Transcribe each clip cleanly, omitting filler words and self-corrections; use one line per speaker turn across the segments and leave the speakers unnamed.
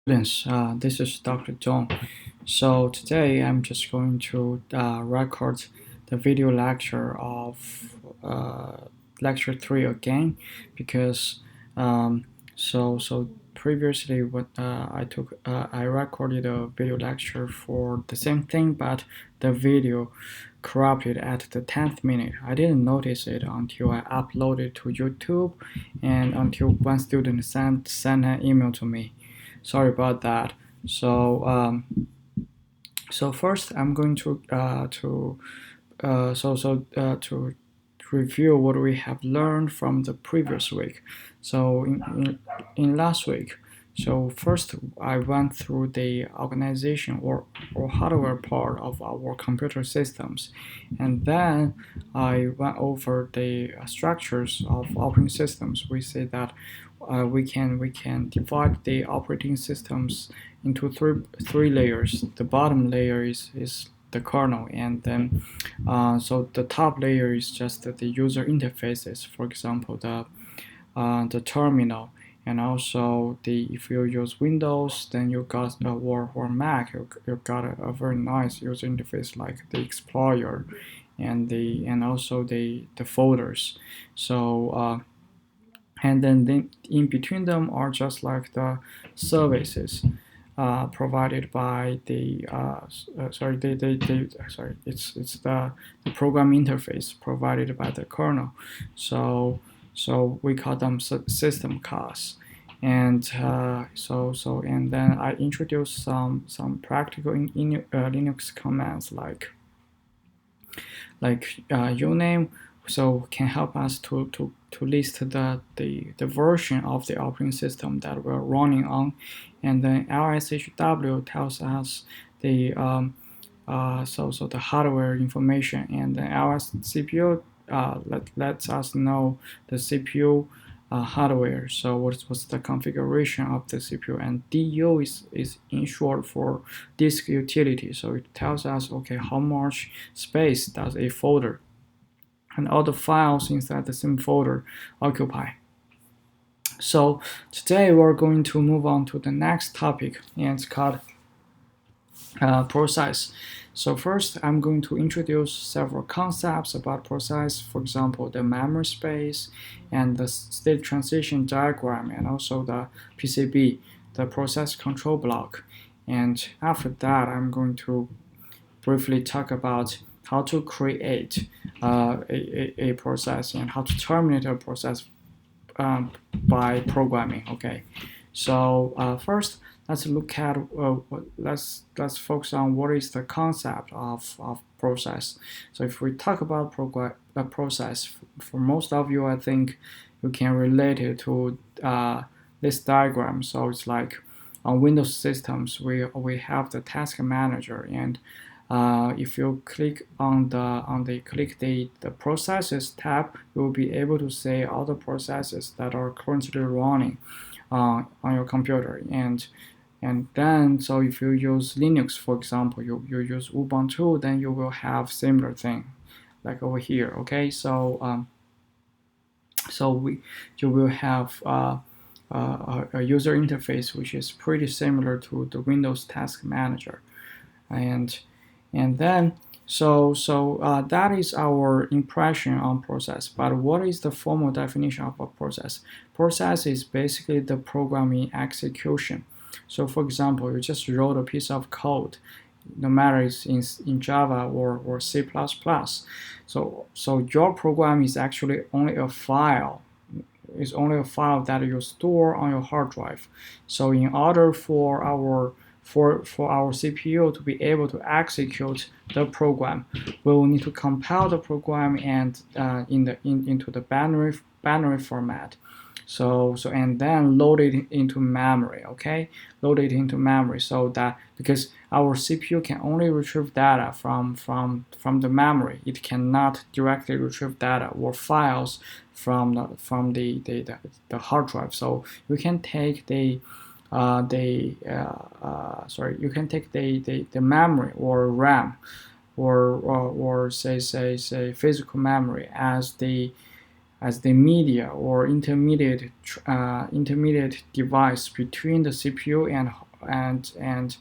Students, this is Dr. Zhong. So today I'm just going to record the video lecture of lecture 3 again because so previously what I recorded a video lecture for the same thing, but the video corrupted at the 10th minute. I didn't notice it until I uploaded to YouTube and until one student sent an email to me. Sorry about that. So first I'm going to review what we have learned from the previous week. So in last week, so first I went through the organization or hardware part of our computer systems, and then I went over the structures of operating systems. We say that we can divide the operating systems into three layers. The bottom layer is the kernel, and then so the top layer is just the user interfaces. For example, the terminal, and also the if you use Windows, then you got or Mac, you got a very nice user interface like the Explorer, and also the folders. And then in between them are just like the services provided by it's the program interface provided by the kernel. So we call them system calls. And then I introduced some practical Linux commands like uname, so can help us to list the version of the operating system that we're running on, and then lshw tells us the the hardware information, and then lscpu lets us know the CPU hardware. So what's the configuration of the CPU, and DU is in short for disk utility. So it tells us, okay, how much space does a folder and all the files inside the same folder occupy. So today we're going to move on to the next topic, and it's called process. So first, I'm going to introduce several concepts about process. For example, the memory space and the state transition diagram, and also the PCB, the process control block. And after that, I'm going to briefly talk about how to create a process and how to terminate a process by programming. Okay, so first let's look at let's focus on what is the concept of process. So if we talk about process, for most of you, I think you can relate it to this diagram. So it's like on Windows systems, we have the task manager, and if you click on the processes tab, you will be able to see all the processes that are currently running on your computer. And then, so if you use Linux, for example, you use Ubuntu, then you will have similar thing, like over here. Okay, so you will have a user interface which is pretty similar to the Windows Task Manager, and then that is our impression on process. But what is the formal definition of a process? Process is basically the programming execution. So for example, you just wrote a piece of code, no matter it's in Java or C++. So your program is actually only a file. It's only a file that you store on your hard drive. So in order for our CPU to be able to execute the program, we will need to compile the program and into the binary format. So and then load it into memory. Okay, load it into memory, so that because our CPU can only retrieve data from the memory, it cannot directly retrieve data or files from the hard drive. So you can take the memory or RAM or say physical memory as the media or intermediate device between the CPU and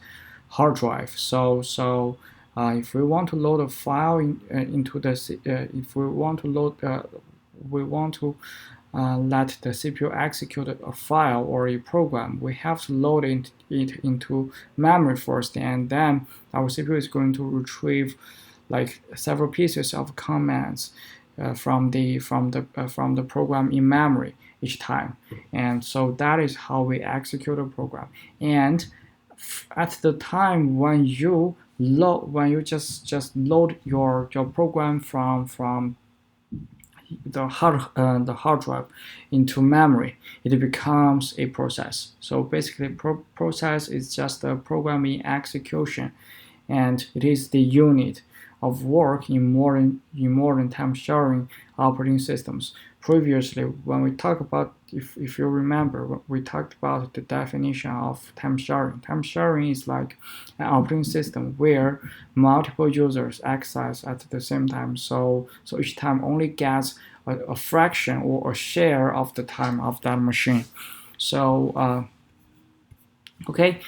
hard drive. If we want to load a file into the if we want to let the CPU execute a file or a program, we have to load it into memory first, and then our CPU is going to retrieve like several pieces of commands from the program in memory each time. And so that is how we execute a program. And at the time when you just load your program from the hard drive into memory, it becomes a process. So basically, process is just a programming execution, and it is the unit of work in modern time-sharing operating systems. Previously, when we talked about, if you remember, we talked about the definition of time sharing. Time sharing is like an operating system where multiple users access at the same time. So each time only gets a fraction or a share of the time of that machine. So okay,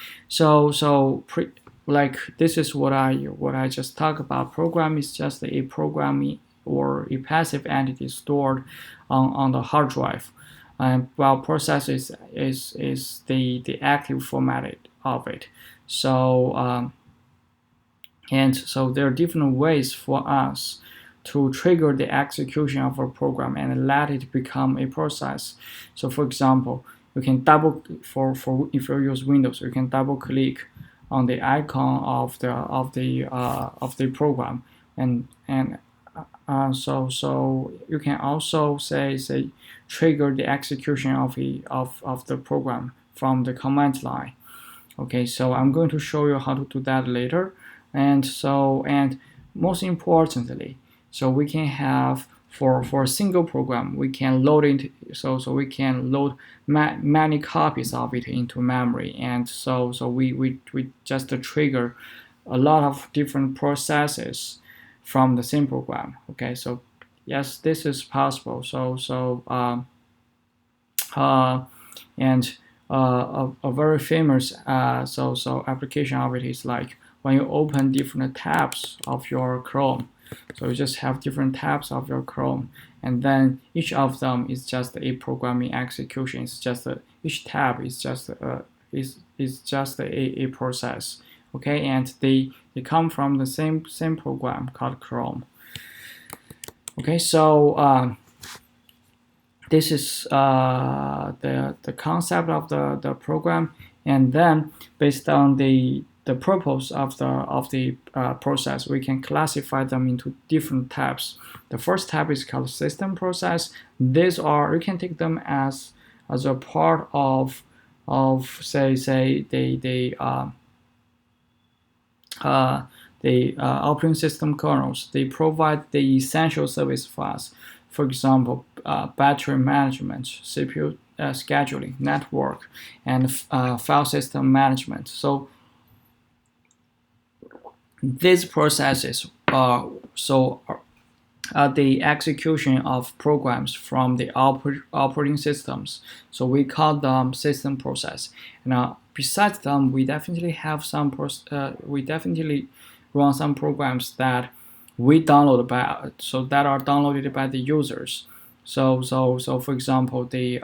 like this is what I just talked about. Program is just a programming or a passive entity stored on the hard drive, while process is the active format of it. And so there are different ways for us to trigger the execution of a program and let it become a process. So for example, you can if you use Windows, you can double click on the icon of the program, and so you can also say trigger the execution of the program from the command line. Okay, so I'm going to show you how to do that later. And most importantly, so we can have for a single program, we can load it. So we can load many copies of it into memory, and so we just trigger a lot of different processes from the same program. Okay, so yes, this is possible. And a very famous application of it is like when you open different tabs of your Chrome. So you just have different tabs of your Chrome, and then each of them is just a programming execution. It's just each tab is just a process. Okay, and they come from the same program called Chrome. Okay, so this is the concept of the program, and then based on the purpose of the process, we can classify them into different tabs. The first tab is called system process. These are, you can take them as a part of say the operating system kernels. They provide the essential service for us. For example, battery management, CPU scheduling, network, and file system management. So these processes are the execution of programs from the operating systems. So we call them system process. Now, besides them, we definitely have we definitely run some programs that we download that are downloaded by the users. So for example, the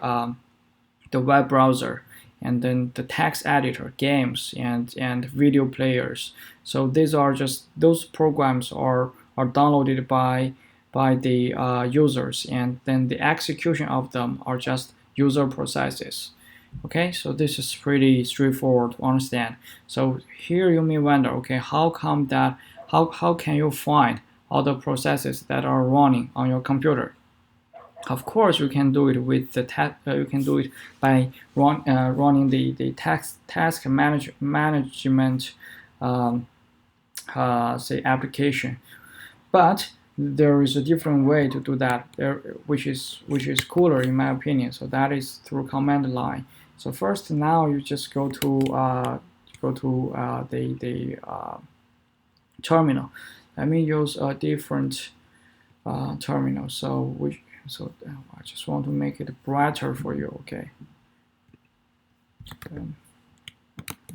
web browser, and then the text editor, games, and video players. So these are just those programs are downloaded by the users, and then the execution of them are just user processes. Okay, so this is pretty straightforward to understand. So here you may wonder, okay, how can you find all the processes that are running on your computer? Of course, you can do it with you can do it by running the task management say application, but there is a different way to do that, which is cooler in my opinion. So that is through command line. So first, now you just go to the terminal. Let me use a different terminal. So I just want to make it brighter for you. Okay.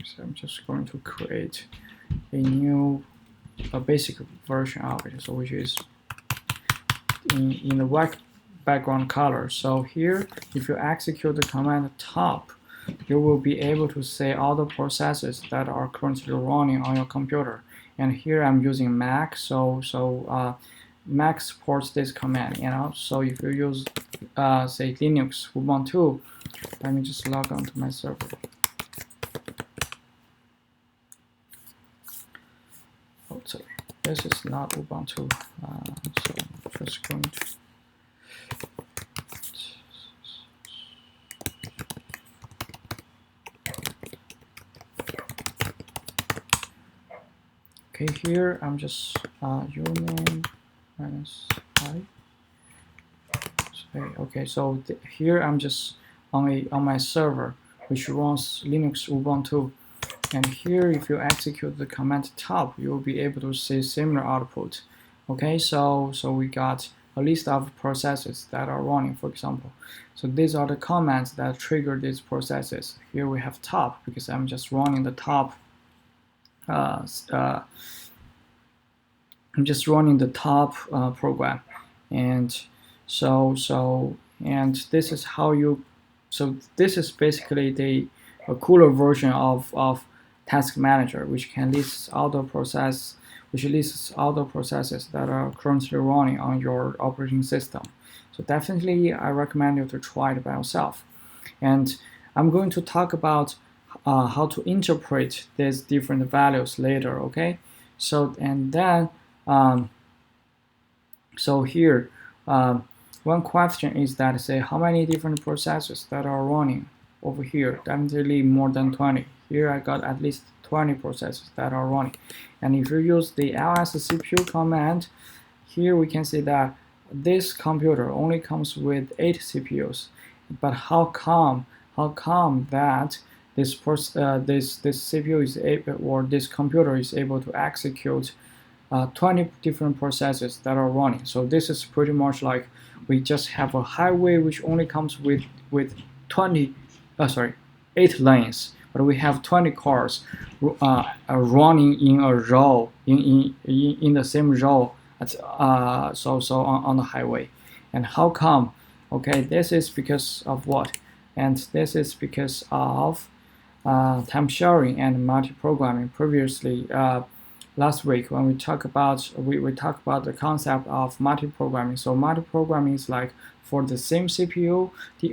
So I'm just going to create a new basic version of it, so which is in the white background color. So here, if you execute the command top, you will be able to see all the processes that are currently running on your computer. And here I'm using Mac, so Mac supports this command. So if you use say Linux Ubuntu, let me just log on to my server. Oh, sorry, this is not Ubuntu. So I'm just going to. Okay, here I'm just username minus I. Okay, so here I'm just on my server, which runs Linux Ubuntu. And here, if you execute the command top, you will be able to see similar output. Okay, so we got a list of processes that are running, for example. So these are the commands that trigger these processes. Here we have top because I'm just running the top. I'm just running the top program, and and this is how you. So this is basically a cooler version of Task Manager, which lists all the processes that are currently running on your operating system. So definitely, I recommend you to try it by yourself. And I'm going to talk about how to interpret these different values later. Okay, so and then so here one question is that say how many different processes that are running over here. Definitely more than 20. Here I got at least 20 processes that are running. And if you use the ls cpu command, here we can see that this computer only comes with 8 CPUs. But how come that this CPU is able, or this computer is able to execute 20 different processes that are running? So this is pretty much like we just have a highway which only comes with 8 lanes, but we have 20 cars running in a row, in the same row on the highway. And how come? Okay, this is because of what? And this is because of time sharing and multi-programming. Previously, last week when we talked about the concept of multi-programming. So multi-programming is like for the same CPU,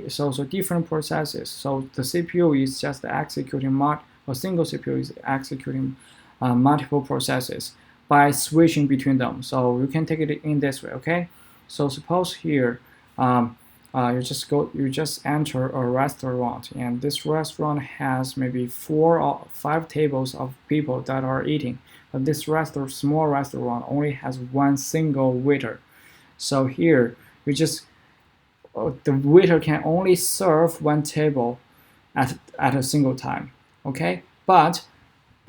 so different processes. So the CPU is just executing a single CPU is executing multiple processes by switching between them. So you can take it in this way. Okay. So suppose here you just enter a restaurant, and this restaurant has maybe 4 or 5 tables of people that are eating. But this small restaurant only has one single waiter. So here the waiter can only serve one table at a single time. Okay, but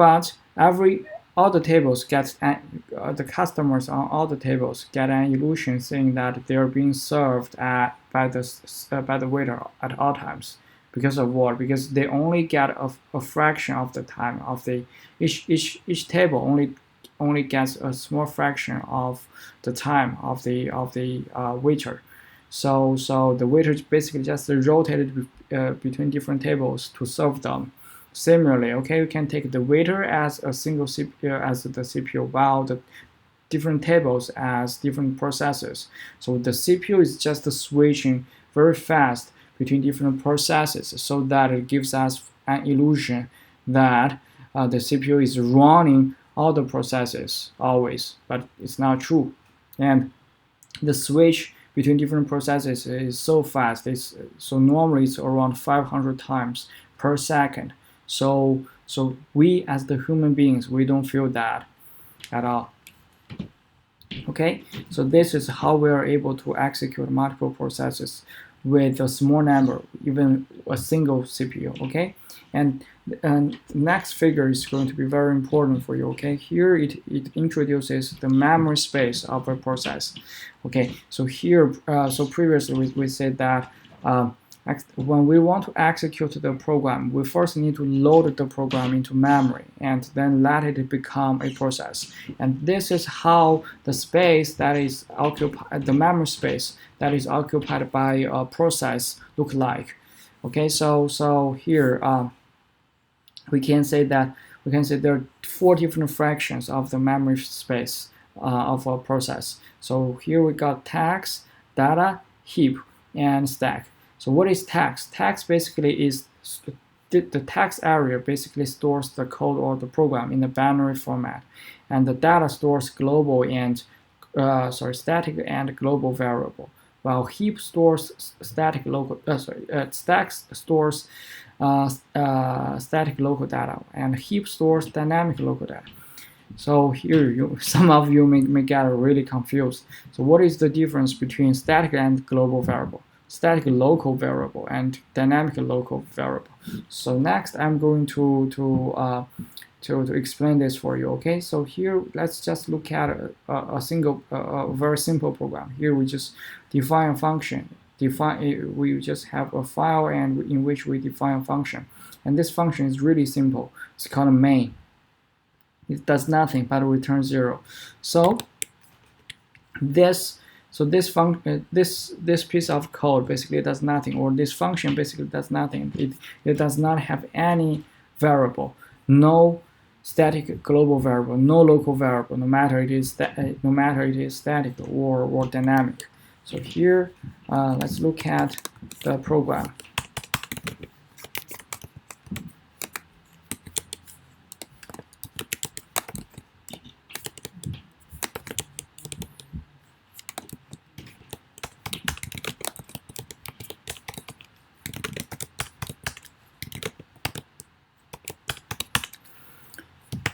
all the tables get the customers on all the tables get an illusion saying that they are being served by the waiter at all times. Because of what? Because they only get a fraction of the time of the each table only gets a small fraction of the time of the waiter. So the waiter basically just rotated between different tables to serve them. Similarly, okay, you can take the waiter as a single CPU as the CPU, while the different tables as different processes. So the CPU is just switching very fast between different processes, so that it gives us an illusion that the CPU is running all the processes always, but it's not true. And the switch between different processes is so fast. So normally it's around 500 times per second. So we as the human beings, we don't feel that at all. Okay, so this is how we are able to execute multiple processes with a small number, even a single CPU. Okay, and next figure is going to be very important for you. Okay, here it introduces the memory space of a process. Okay, so here so previously we said that when we want to execute the program, we first need to load the program into memory and then let it become a process. And this is how the space that is occupied, the memory space that is occupied by a process look like. Okay, so here we can say there are 4 different fractions of the memory space of a process. So here we got text, data, heap, and stack. So what is text? Text basically is the text area basically stores the code or the program in a binary format, and the data stores global and static and global variable, while heap stores static local stack stores static local data, and heap stores dynamic local data. So here, some of you may get really confused. So what is the difference between static and global variable, static local variable, and dynamic local variable? So next, I'm going to explain this for you. Okay, so here let's just look at a very simple program. Here we just define a function. We just have a file and in which we define a function, and this function is really simple. It's called main. It does nothing but returns 0. So this piece of code basically does nothing, or this function basically does nothing. It does not have any variable, no static global variable, no local variable, no matter it is static or dynamic. So here, let's look at the program.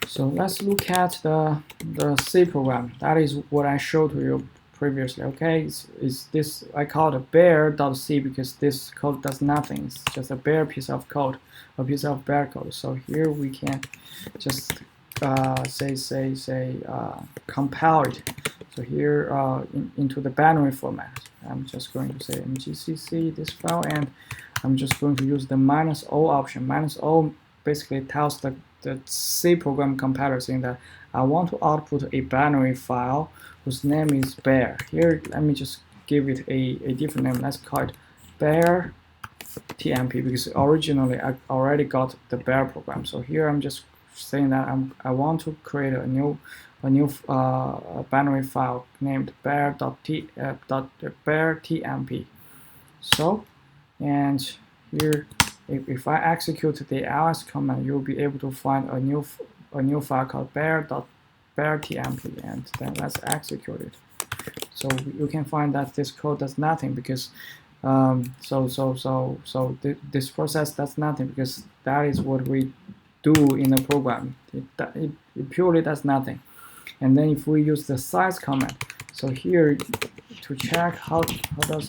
So let's look at the C program. That is what I showed to you previously. Okay, it's this, I call it bare.c because this code does nothing. It's just a bare piece of code, a piece of bare code. So here we can just compile it. So here into the binary format. I'm just going to say mgcc this file, and I'm just going to use the -o option. -o basically tells the C program compiler saying that I want to output a binary file whose name is bare. Here, let me just give it a different name. Let's call it bare tmp because originally I already got the bare program. So here I'm just saying that I want to create a new binary file named bare.tmp. So, and here, if I execute the ls command, you'll be able to find a new file called bare.tmp, and then let's execute it. So you can find that this code does nothing because this process does nothing because that is what we do in the program. It purely does nothing. And then if we use the size command, so here to check how does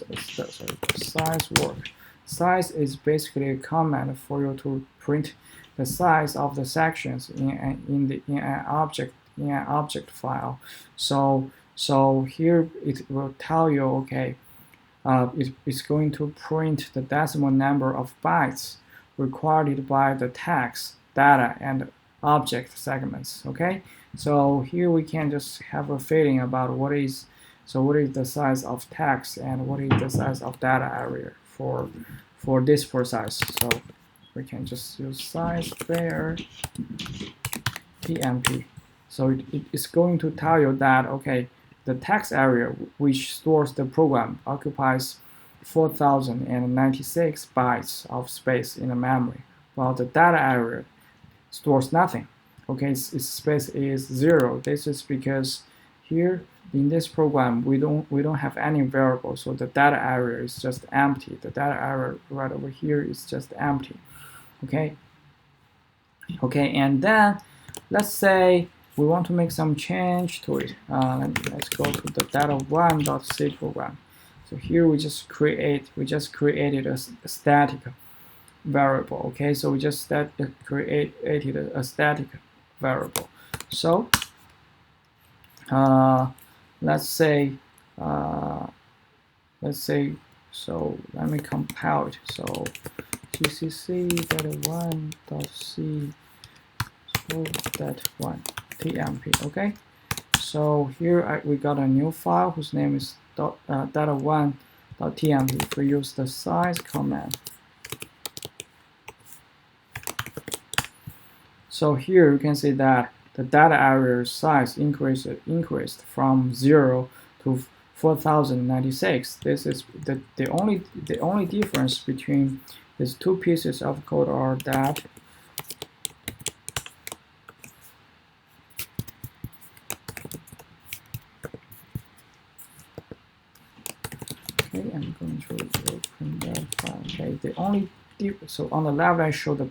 size work. Size is basically a command for you to print the size of the sections in an object file. So here it will tell you, okay, it's going to print the decimal number of bytes required by the text, data, and object segments. Okay, so here we can just have a feeling about what is the size of text and what is the size of data area for this process. So we can just use size bare tmp. So it's going to tell you that, okay, the text area which stores the program occupies 4096 bytes of space in the memory, while the data area stores nothing. Okay, its space is 0. This is because here in this program we don't have any variable, so the data area is just empty. The data area right over here is just empty. Okay, and then let's say we want to make some change to it. Let's go to the data1.c program. So here we just created a static variable. Okay, so we just created a static variable. So let's say So let me compile it. So gcc data1 dot c so that one tmp. Okay, so here we got a new file whose name is data1 tmp. If we use the size command, so here you can see that the data area size increased from 0 to 4096. This is the only difference between these two pieces of code are that okay, I'm going to open that file. Okay, so on the left I show the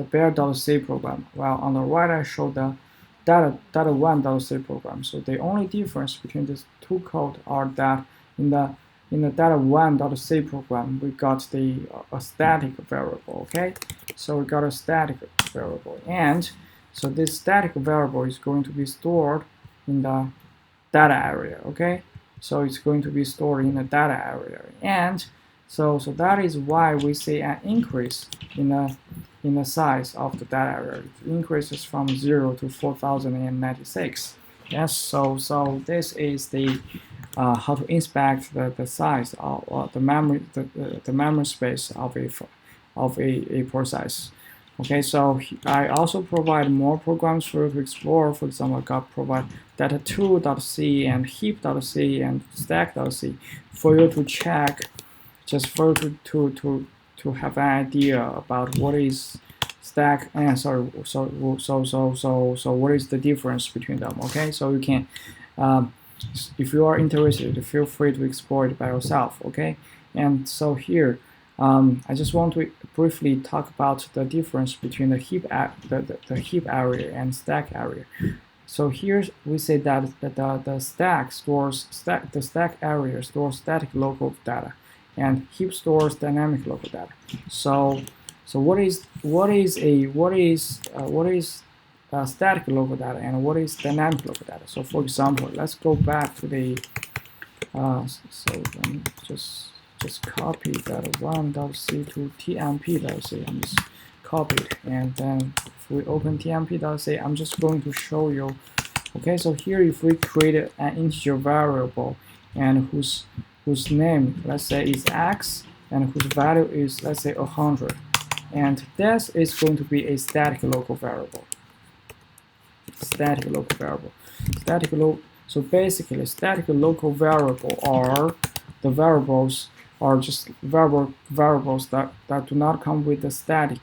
bear.c program, while on the right I show the data1.c program. So the only difference between these two code are that in the data1.c program we got a static variable. Okay, so we got a static variable, and so this static variable is going to be stored in the data area. Okay, so it's going to be stored in the data area, and so that is why we see an increase in the size of the data area. It increases from 0 to 4096. Yes, so this is the how to inspect the size of the memory space of a process. Okay, so I also provide more programs for you to explore. For example, I got provide data2.c and heap.c and stack.c for you to check, just for you to have an idea about what is stack and so what is the difference between them. Okay, so you can if you are interested, feel free to explore it by yourself. Okay, and so here I just want to briefly talk about the difference between the heap area and stack area. So here we say that the stack area stores static local data, and heap stores dynamic local data. So what is static local data and what is dynamic local data? So for example, let's go back to the so let me just copy data1.c to tmp.c. I'm just copy it, and then if we open tmp.c, I'm just going to show you. Okay, so here if we create an integer variable and whose name, let's say, is x, and whose value is, let's say, 100, and this is going to be a static local variable. So basically, static local variable are the variables are just variables that do not come with the static.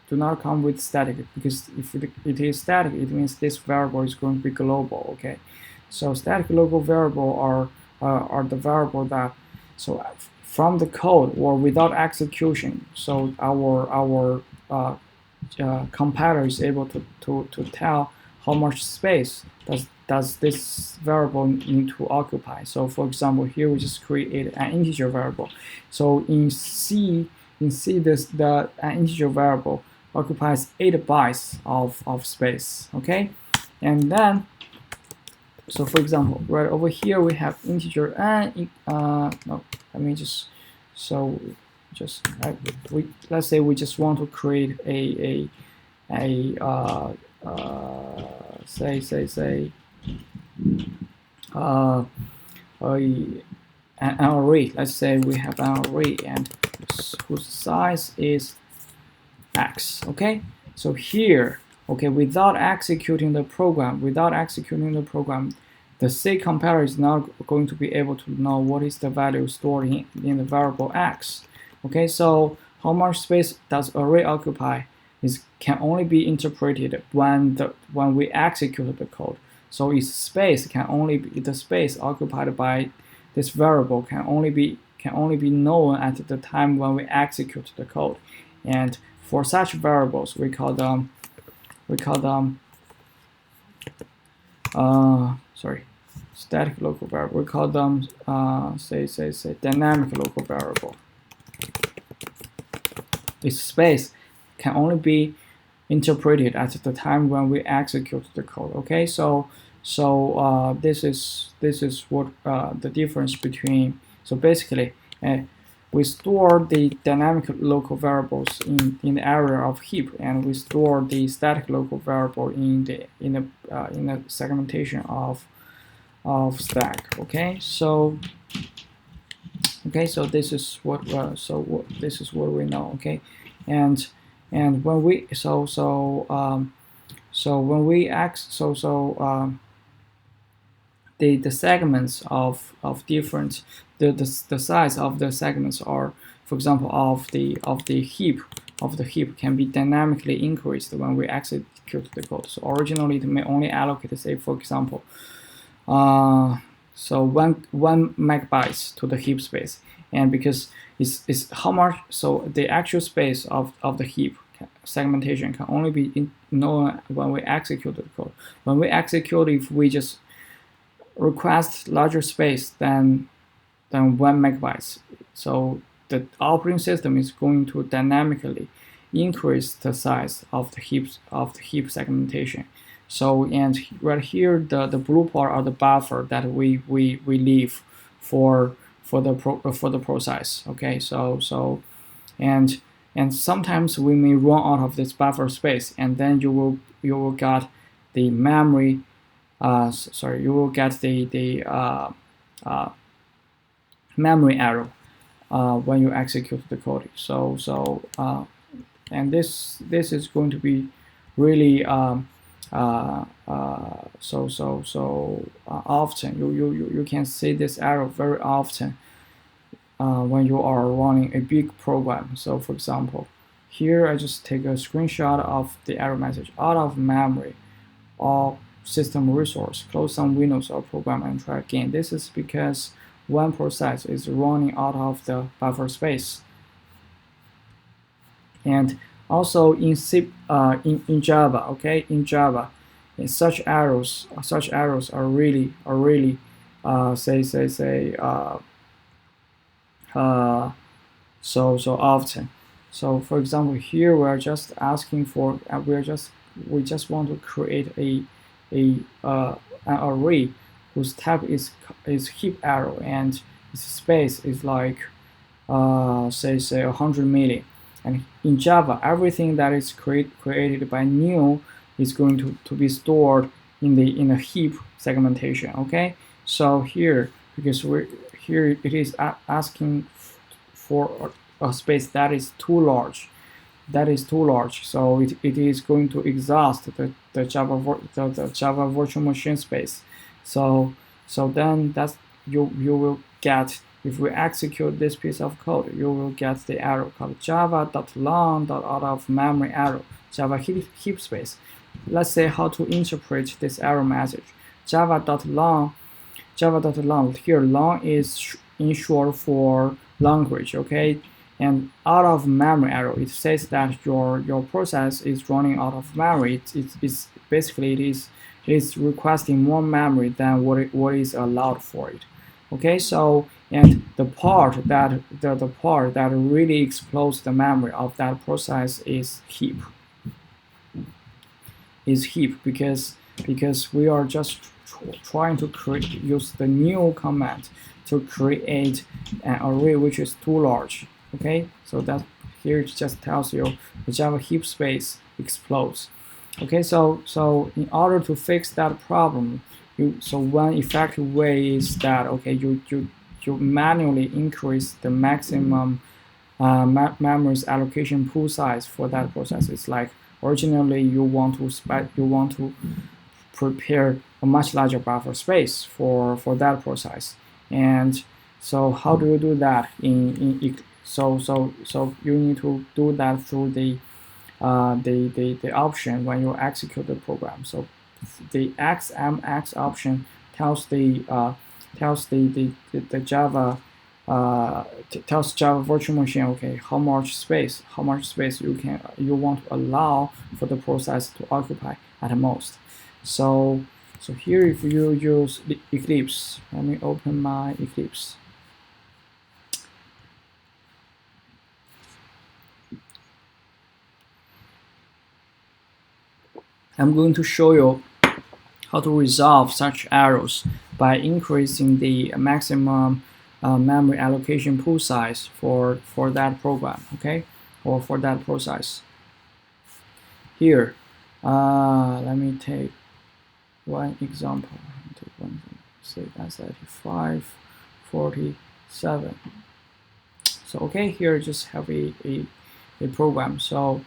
Because if it is static, it means this variable is going to be global. Okay, so static local variable are the variable that, so from the code or without execution, so our compiler is able to tell how much space does this variable need to occupy. So for example, here we just create an integer variable. So in C, the integer variable occupies 8 bytes of space. Okay, and then so for example, right over here we have integer n. No, let me just let's say we just want to create a an array. Let's say we have an array and whose size is x. Okay, so here, okay, without executing the program, the C compiler is not going to be able to know what is the value stored in the variable x. Okay, so how much space does array occupy can only be interpreted when we execute the code. So its space can only be, the space occupied by this variable can only be known at the time when we execute the code. And for such variables, we call them static local variable. We call them say dynamic local variable. Its space can only be interpreted at the time when we execute the code. Okay, so this is what the difference between So basically, we store the dynamic local variables in the area of heap, and we store the static local variable in the segmentation of stack. Okay, so this is what this is what we know. Okay, and when we when we the segments of different the size of the segments are, for example, of the heap can be dynamically increased when we execute the code. So originally it may only allocate, say, for example, so one megabytes to the heap space, and because it's how much, so the actual space of the heap segmentation can only be known when we execute the code. When we execute, if we just request larger space than 1 megabytes, so the operating system is going to dynamically increase the size of the heap segmentation. So, and right here, the blue part are the buffer that we leave for the process. Okay, so and sometimes we may run out of this buffer space, and then you will get the memory. You will get the memory error when you execute the code. And this is going to be really often. You can see this error very often when you are running a big program. So for example, here I just take a screenshot of the error message: out of memory or system resource, close some windows or program and try again. This is because one process is running out of the buffer space. And also in in Java, okay, in Java, such errors are really so often. So for example, here we are just asking for we just want to create an array whose type is heap arrow, and its space is like say 100 million. And in Java, everything that is created by new is going to be stored in a heap segmentation. Okay, so here, because here it is asking for a space that is too large, so it is going to exhaust the Java virtual machine space. So then that's you will get, if we execute this piece of code, you will get the error called java.long.out of memory error Java heap space. Let's say how to interpret this error message. Java.long, here long is in short for language, okay? And out of memory error, it says that your process is running out of memory. It's basically it is requesting more memory than what is allowed for it. Okay, so and the part that really explodes the memory of that process is heap. Because we are just trying to use the new command to create an array which is too large. Okay, so that here it just tells you the Java heap space explodes. Okay, so in order to fix that problem, so one effective way is that, okay, you manually increase the maximum memory's allocation pool size for that process. It's like originally you want to prepare a much larger buffer space for that process. And so how do you do that so you need to do that through the option when you execute the program. So the XMX option tells the Java tells Java virtual machine, okay, how much space you want to allow for the process to occupy at most. So here, if you use Eclipse, let me open my Eclipse. I'm going to show you how to resolve such errors by increasing the maximum memory allocation pool size for that program, okay, or for that process. Here, let me take one example. Take one, say S35, 47. So okay, here just have a program. So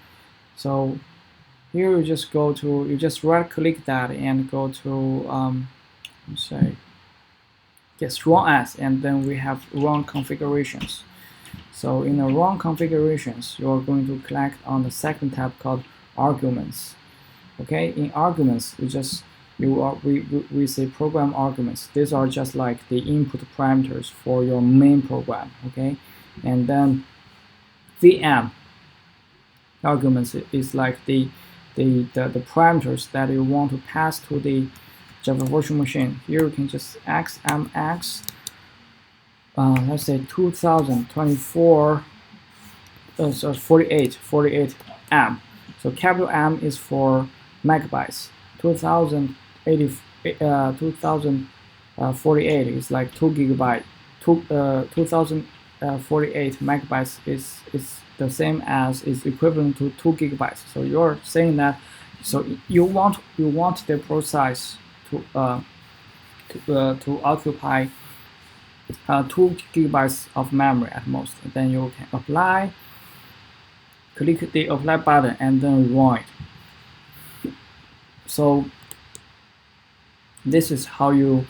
here you just go to, you just right click that and go to say yes, run as, and then we have run configurations. So in the run configurations, you are going to click on the second tab called arguments. Okay, in arguments, we say program arguments. These are just like the input parameters for your main program. Okay, and then VM arguments is like the parameters that you want to pass to the Java virtual machine. Here you can just xmx, let's say 2024, so 48 M. So capital M is for megabytes. 2048 is like 2 gigabyte. 2048 megabytes is the same as, is equivalent to 2 gigabytes. So you're saying that, so you want the process to occupy 2 gigabytes of memory at most. And then you can apply, click the apply button, and then run it. So this is how you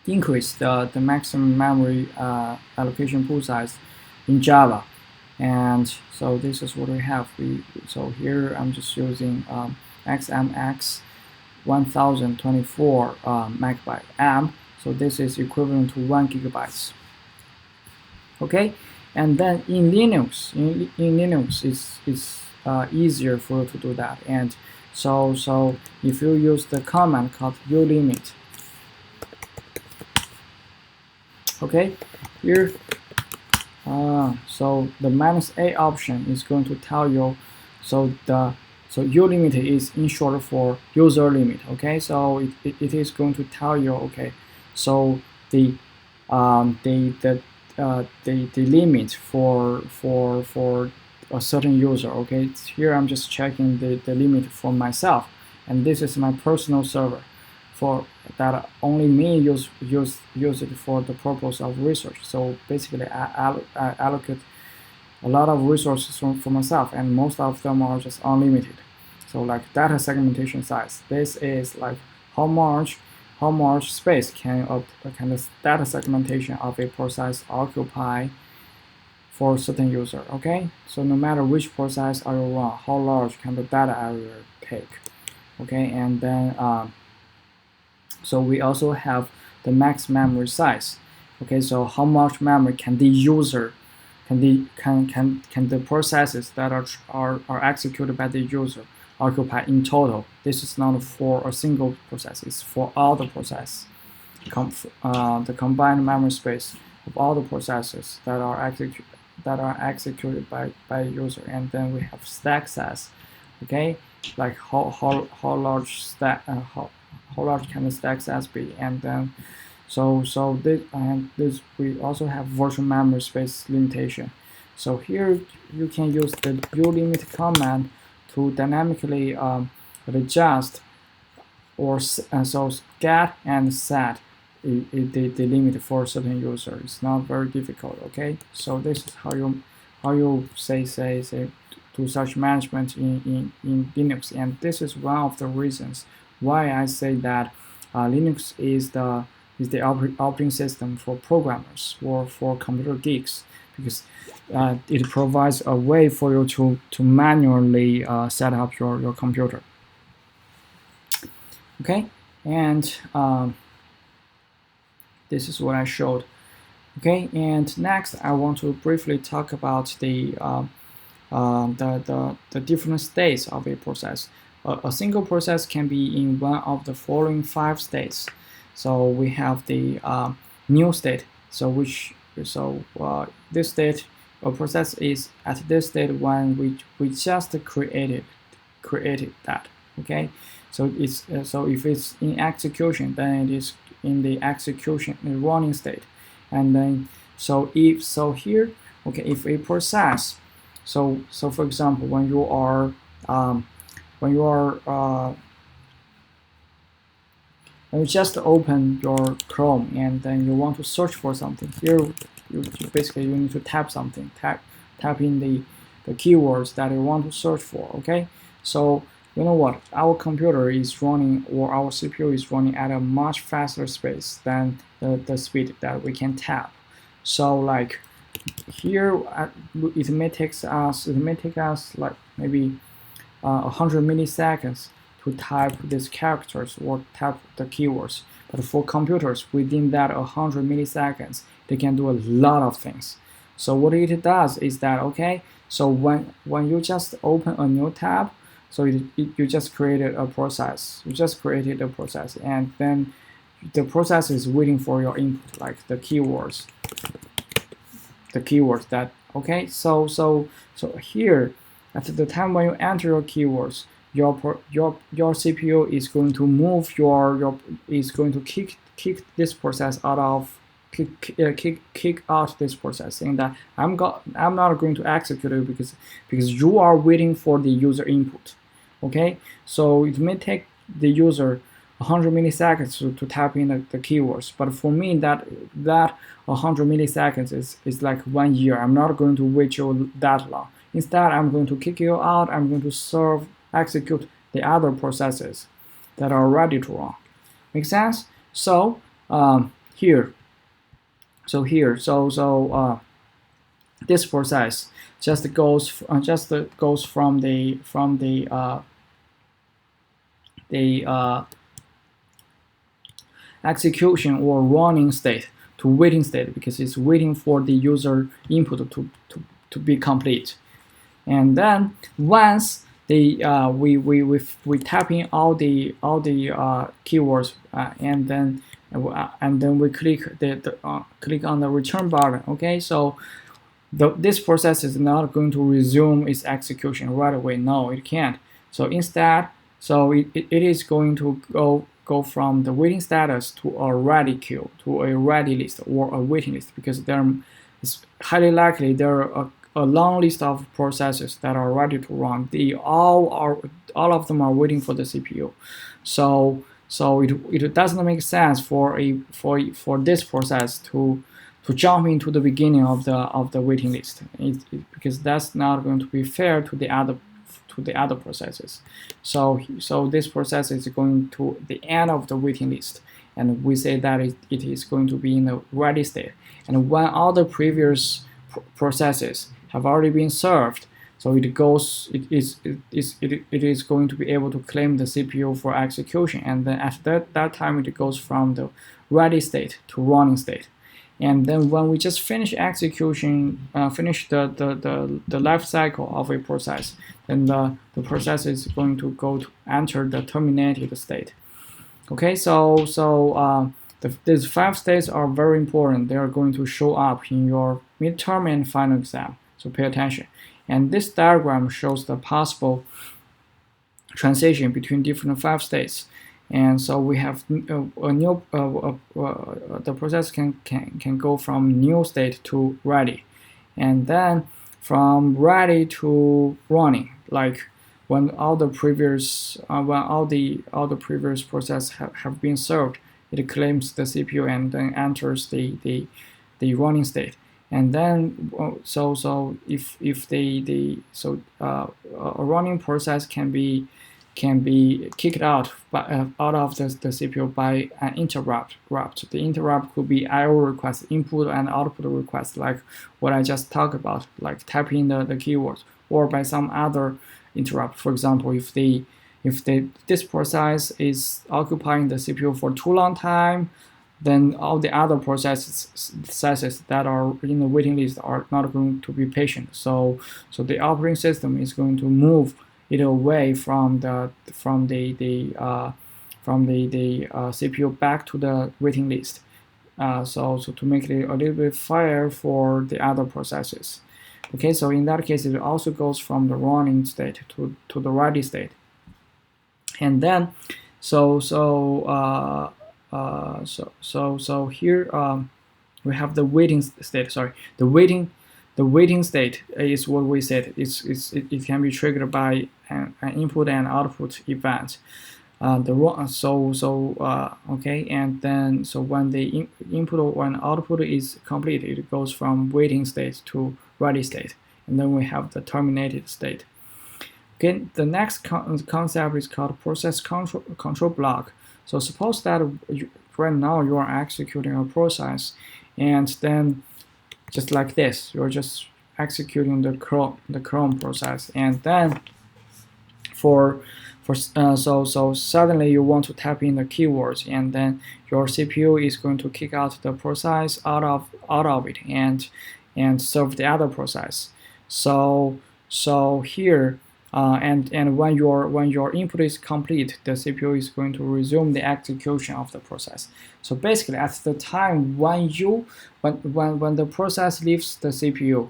increase the maximum memory allocation pool size in Java. And so this is what we have. So here I'm just using xmx 1024 megabyte M. So this is equivalent to 1 gigabytes. Okay, and then in Linux, in Linux it's easier for you to do that. And so if you use the command called ulimit, okay, here, so the -a option is going to tell you, so ulimit is in short for user limit. Okay, so it is going to tell you, okay, so the limit for a certain user. Okay, here I'm just checking the limit for myself, and this is my personal server for that only me use it for the purpose of research. So basically I allocate a lot of resources for myself, and most of them are just unlimited. So like data segmentation size, this is like how much space can the data segmentation of a process occupy for a certain user. Okay, so no matter which process are you run, how large can the data area take. Okay, and then so we also have the max memory size. Okay, so how much memory can the user, can the processes that are executed by the user occupy in total. This is not for a single process, it's for all the process. The combined memory space of all the processes that are executed by user. And then we have stack size. Okay, like how large stack, how large can the stack size be. And then so this we also have virtual memory space limitation. So here you can use the ulimit command to dynamically adjust or so get and set the limit for a certain user. It's not very difficult. Okay, so this is how you say do such management in Linux. And this is one of the reasons why I say that Linux is the operating system for programmers or for computer geeks, because it provides a way for you to manually set up your computer. Okay, and this is what I showed. Okay, and next I want to briefly talk about the different states of a process. A single process can be in one of the following 5 states. So we have the new state. So this state, a process is at this state when we just created that. Okay, so it's so if it's in execution, then it is in the execution, in the running state. And then here, okay, if a process, so for example, when you are when you are when you just open your Chrome and then you want to search for something, here you basically you need to tap something, tap in the keywords that you want to search for. Okay, so you know what, our computer is running, or our CPU is running at a much faster space than the speed that we can tap. So like here, it may take us like maybe 100 milliseconds to type these characters or type the keywords. But for computers, within that 100 milliseconds, they can do a lot of things. So what it does is that, okay, so when you just open a new tab, so you just created a process. You just created a process, and then the process is waiting for your input, like the keywords. The keywords that, okay, so here, at the time when you enter your keywords, your CPU is going to move is going to kick this process out of kick out this process, saying that I'm not going to execute it because you are waiting for the user input. Okay, so it may take the user 100 milliseconds to type in the keywords, but for me that 100 milliseconds is like 1 year. I'm not going to wait you that long. Instead, I'm going to kick you out. I'm going to execute the other processes that are ready to run. Make sense? So this process just goes from the execution or running state to waiting state, because it's waiting for the user input to be complete. And then once we tap in all the keywords, and then we click on the return button. Okay, so this process is not going to resume its execution right away. No, it can't. So instead, it is going to go from the waiting status to a ready queue, to a ready list or a waiting list, because it's highly likely there are a long list of processes that are ready to run. All of them are waiting for the CPU. So it doesn't make sense for this process to jump into the beginning of the waiting list, because that's not going to be fair to the other processes. So this process is going to the end of the waiting list, and we say that it is going to be in the ready state. And when all the previous processes have already been served, so it is going to be able to claim the CPU for execution, and then at that time it goes from the ready state to running state. And then when we just finish execution, finish the life cycle of a process, then the process is going to go to enter the terminated state. Okay, so these 5 states are very important. They are going to show up in your midterm and final exam, so pay attention. And this diagram shows the possible transition between different 5 states. And so we have a new the process can go from new state to ready, and then from ready to running, like when all the previous process have been served, it claims the CPU and then enters the running state. And then a running process can be kicked out of the CPU by an interrupt. The interrupt could be I/O request, input and output request, like what I just talked about, like typing the keywords, or by some other interrupt. For example, if this process is occupying the CPU for too long time, then all the other processes that are in the waiting list are not going to be patient. So the operating system is going to move it away from the CPU back to the waiting list. So to make it a little bit fair for the other processes. Okay, so in that case, it also goes from the running state to the ready state. And then so here we have the waiting state. Sorry, the waiting state is what we said. It can be triggered by an input and output event. Okay, and then so when the input or when output is complete, it goes from waiting state to ready state, and then we have the terminated state. Okay, the next concept is called process control block. So suppose that right now you are executing a process, and then just like this, you're just executing the Chrome process, and then so suddenly you want to type in the keywords, and then your CPU is going to kick out the process out of it and serve the other process. So here and when your input is complete, the CPU is going to resume the execution of the process. So basically, at the time when the process leaves the CPU,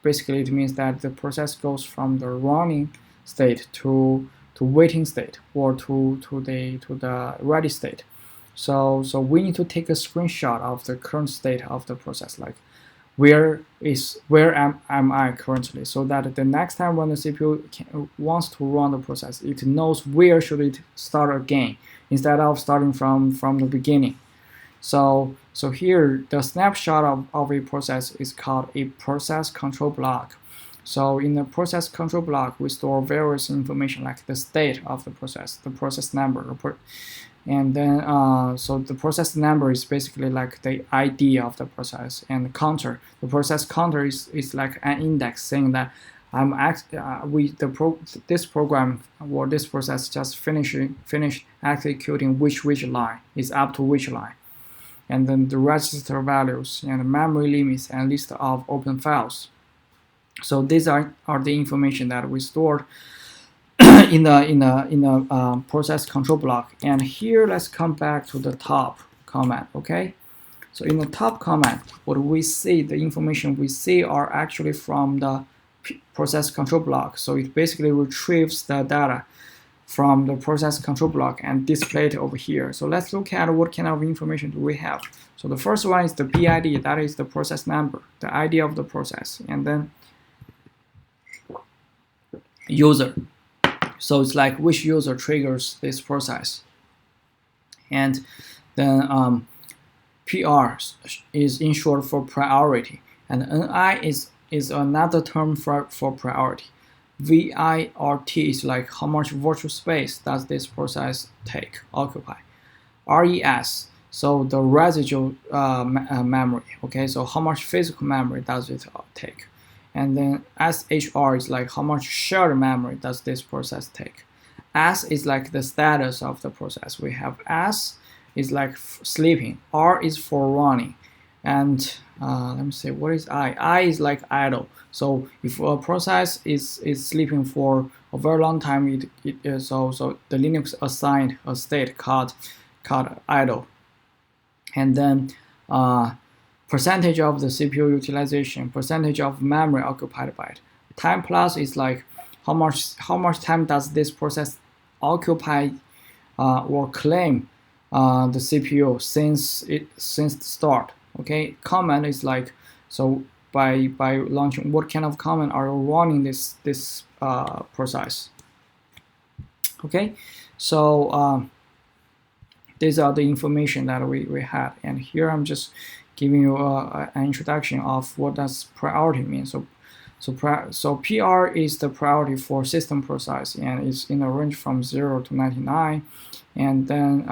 basically it means that the process goes from the running state to waiting state, or to the ready state. So we need to take a screenshot of the current state of the process, like where am I currently, so that the next time when the CPU wants to run the process, it knows where should it start again instead of starting from the beginning. So here the snapshot of a process is called a process control block. So in the process control block, we store various information like the state of the process number, and then so the process number is basically like the ID of the process, and the counter. The process counter is like an index saying that this program or this process just finished executing which line, is up to which line, and then the register values and the memory limits and list of open files. So these are the information that we stored in the process control block. And here, let's come back to the top comment. Okay, so in the top comment, what we see, the information we see are actually from the process control block. So it basically retrieves the data from the process control block and display it over here. So let's look at what kind of information do we have. So the first one is the PID, that is the process number, the ID of the process, and then user. So it's like which user triggers this process. And then PR is in short for priority, and NI is another term for priority. VIRT is like how much virtual space does this process occupy. RES, so the residual memory. Okay, so how much physical memory does it take? And then SHR is like how much shared memory does this process take. S is like the status of the process. We have S is like sleeping, R is for running, and let me see, what is I? I is like idle. So if a process is sleeping for a very long time, so the Linux assigned a state called idle. And then percentage of the CPU utilization, percentage of memory occupied by it. Time plus is like how much time does this process occupy or claim the CPU since the start. Okay, comment is like, so by launching, what kind of comment are you running this process. Okay, so these are the information that we had, and here I'm just giving you an introduction of what does priority mean. So PR is the priority for system process, and it's in a range from 0 to 99. And then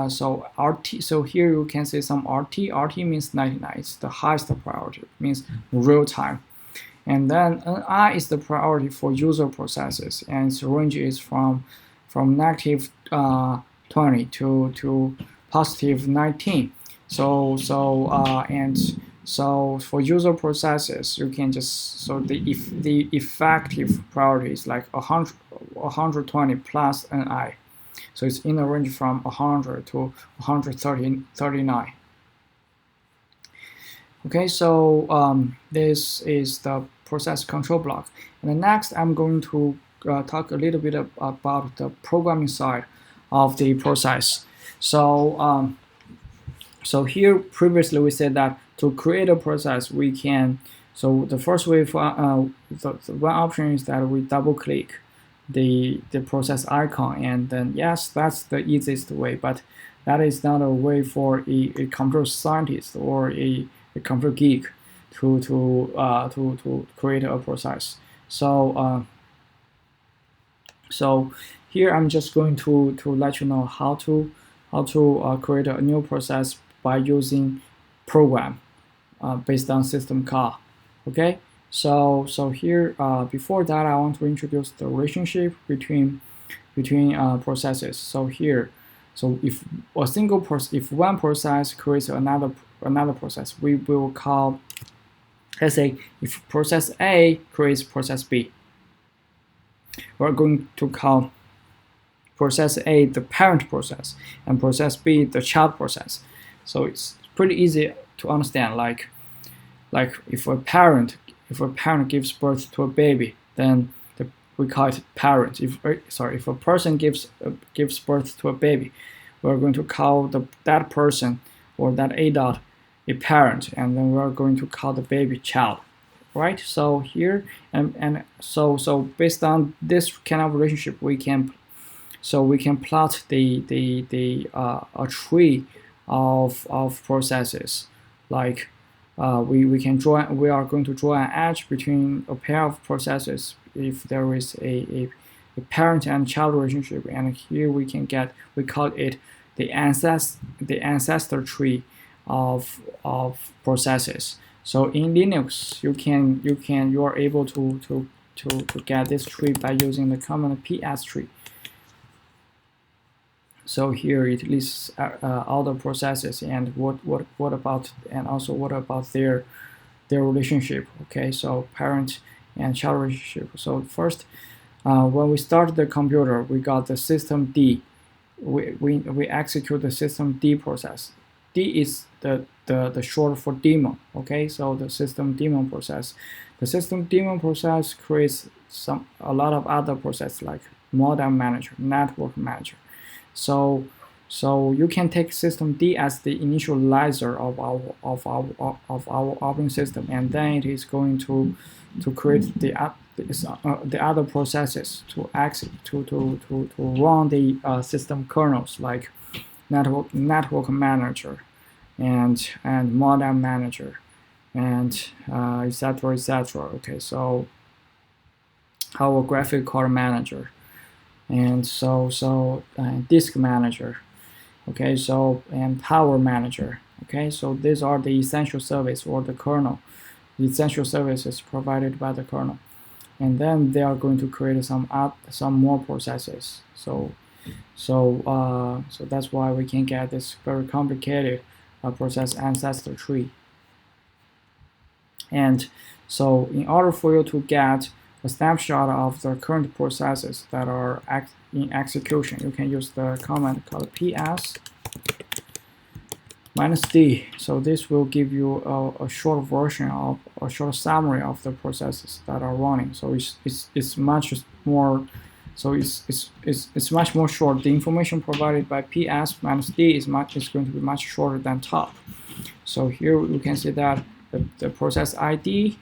so RT, so here you can see some RT means 99, it's the highest priority, it means real time. And then NI is the priority for user processes, and its range is from negative 20 to positive 19. So for user processes, you can just, so the effective priority is like 120 plus NI. So it's in a range from 100 to 139. Okay, so this is the process control block. And then next, I'm going to talk a little bit about the programming side of the process. So here previously we said that to create a process we can. So the first way for the one option is that we double click the process icon, and then yes, that's the easiest way, but that is not a way for a computer scientist or a computer geek to create a process. So here I'm just going to let you know how to create a new process by using program based on system call. Okay, so here before that I want to introduce the relationship between processes. So here, so if if one process creates another process, we will call, let's say if process A creates process B, we're going to call process A the parent process and process B the child process. So it's pretty easy to understand. Like if a parent gives birth to a baby, then we call it parent. If a person gives birth to a baby, we're going to call that person or that adult a parent, and then we're going to call the baby child, right? So here so based on this kind of relationship, we can plot a tree of processes. Like we are going to draw an edge between a pair of processes if there is a parent and child relationship, and here we call it the ancestor tree of processes. So in Linux, you are able to get this tree by using the command ps tree. So here it lists all the processes and what about their relationship. Okay, so parent and child relationship. So first, when we start the computer, we got the system D. We execute the system D process. D is the short for daemon. Okay, so the system daemon process. The system daemon process creates a lot of other processes like modem manager, network manager. So you can take system D as the initializer of our operating system, and then it is going to create the other processes to run the system kernels like network manager and modem manager and etc. Okay, so our graphic card manager and disk manager. Okay, so and power manager. Okay, so these are the essential service or the kernel. The essential services provided by the kernel, and then they are going to create some more processes. So that's why we can get this very complicated process ancestor tree. And so in order for you to get a snapshot of the current processes that are in execution, you can use the command called ps -d. So this will give you a short version of a short summary of the processes that are running. So it's much more. So it's much more short. The information provided by ps -d is going to be much shorter than top. So here you can see that the process ID,